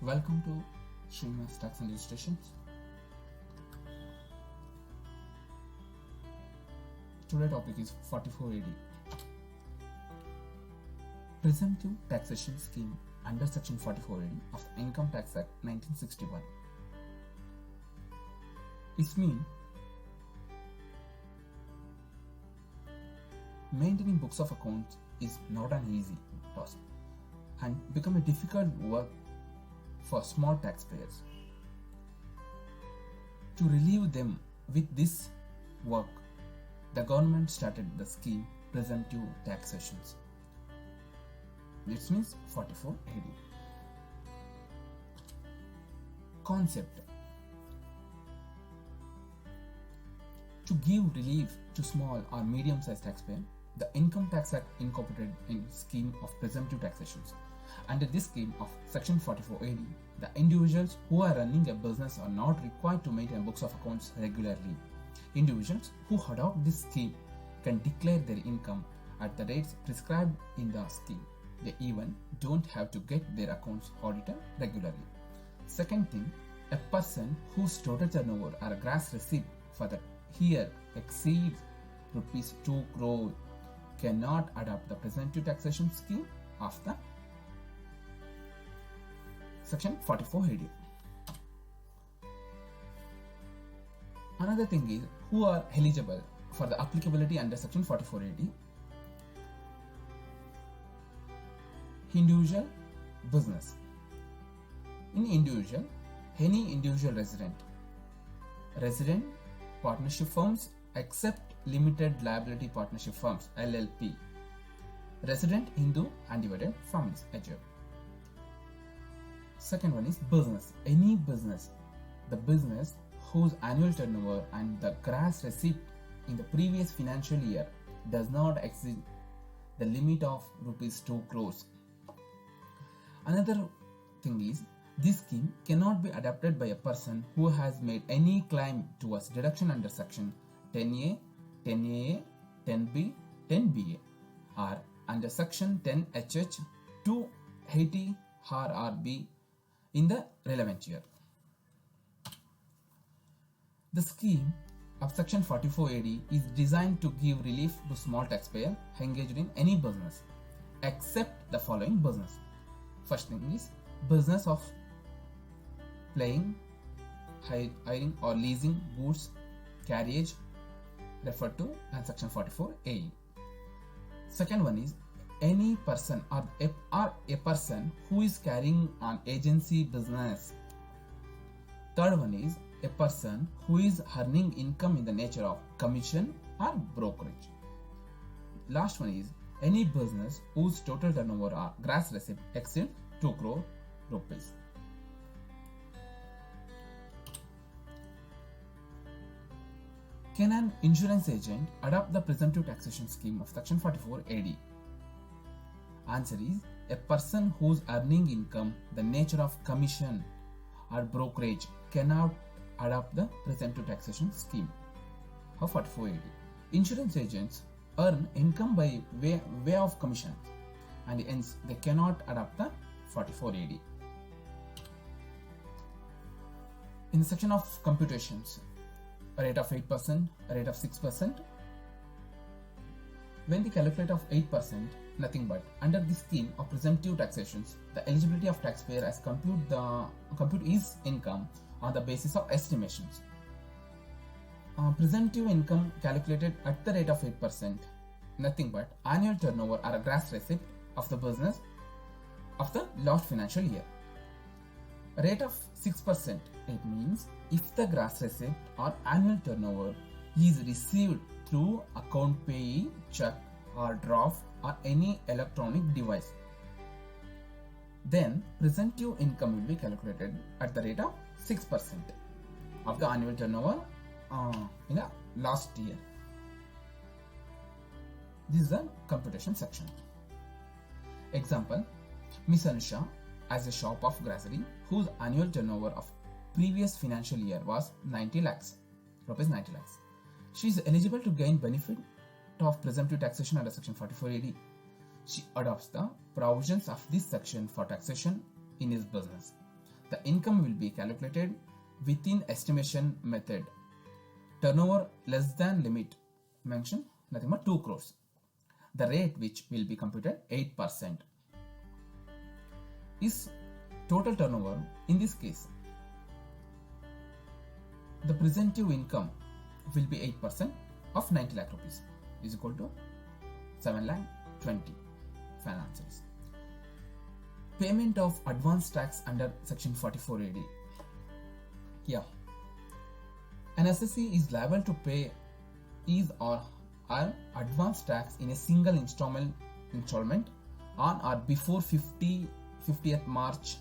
Welcome to Srinivas Tax and Registrations. Today's topic is 44AD. Presumptive Taxation Scheme under Section 44AD of the Income Tax Act 1961. It means maintaining books of accounts is not an easy task and become a difficult work for small taxpayers. To relieve them with this work, the government started the scheme Presumptive Taxations. This means 44AD. Concept: to give relief to small or medium-sized taxpayers, the Income Tax Act incorporated in scheme of presumptive taxations. Under this scheme of Section 44AD, the individuals who are running a business are not required to maintain books of accounts regularly. Individuals who adopt this scheme can declare their income at the rates prescribed in the scheme. They even don't have to get their accounts audited regularly. Second thing, a person whose total turnover or gross receipt for the year exceeds rupees 2 crore cannot adopt the presumptive taxation scheme of the Section 44AD. Another thing is who are eligible for the applicability under Section 44AD. Individual business. In individual, any individual resident partnership firms except limited liability partnership firms LLP, resident Hindu undivided families HF. Second one is business. Any business, the business whose annual turnover and the gross receipt in the previous financial year does not exceed the limit of rupees 2 crores. Another thing is, this scheme cannot be adopted by a person who has made any claim towards deduction under Section 10A, 10AA, 10B, 10BA or under Section 10HH 280 RRB in the relevant year. The scheme of Section 44AD is designed to give relief to small taxpayers engaged in any business except the following business. First thing is business of playing, hiring or leasing goods carriage referred to as Section 44A. Second one is any person or a person who is carrying an agency business. Third one is a person who is earning income in the nature of commission or brokerage. Last one is any business whose total turnover or gross receipt exceeds 2 crore rupees. Can an insurance agent adopt the presumptive taxation scheme of Section 44AD? Answer is a person whose earning income the nature of commission or brokerage cannot adopt the presumptive taxation scheme of 44AD. Insurance agents earn income by way of commission and hence they cannot adopt the 44AD. In the section of computations, a rate of 8%, a rate of 6%. When the calculate of 8%, nothing but under the scheme of presumptive taxations, the eligibility of taxpayer as compute his income on the basis of estimations. Presumptive income calculated at the rate of 8%, nothing but annual turnover or a gross receipt of the business of the last financial year. A rate of 6%, it means if the gross receipt or annual turnover is received through account payee, check or draft or any electronic device, then presumptive income will be calculated at the rate of 6% of the annual turnover in the last year. This is the computation section. Example, Miss Anusha has a shop of grocery whose annual turnover of previous financial year was 90 lakhs, rupees 90 lakhs. She is eligible to gain benefit of presumptive taxation under Section 44AD. She adopts the provisions of this section for taxation in his business. The income will be calculated within estimation method. Turnover less than limit mentioned nothing but 2 crores. The rate which will be computed 8% is total turnover. In this case, the presumptive income will be 8% of 90 lakh rupees is equal to 7 lakh 20 financials. Payment of advance tax under section 44 AD. Yeah, an assessee is liable to pay his or her advance tax in a single installment on or before 50th March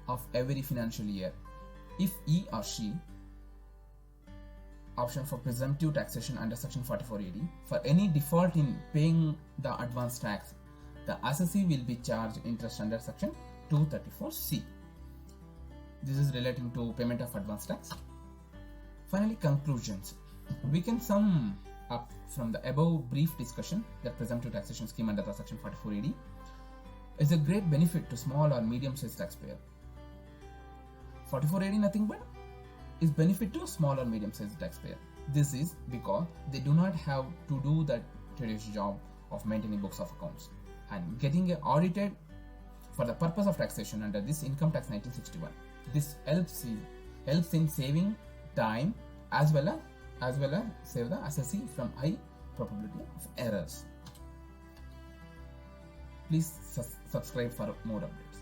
of every financial year if he or she option for presumptive taxation under section 44 AD. For any default in paying the advance tax, the assessee will be charged interest under section 234C. This is relating to payment of advance tax. Finally, conclusions. We can sum up from the above brief discussion that presumptive taxation scheme under the section 44 AD is a great benefit to small or medium-sized taxpayer. 44 AD nothing but is benefit to small or medium-sized taxpayer. This is because they do not have to do the tedious job of maintaining books of accounts and getting audited for the purpose of taxation under this Income Tax 1961. This helps in saving time as well as save the assessee from high probability of errors. Please subscribe for more updates.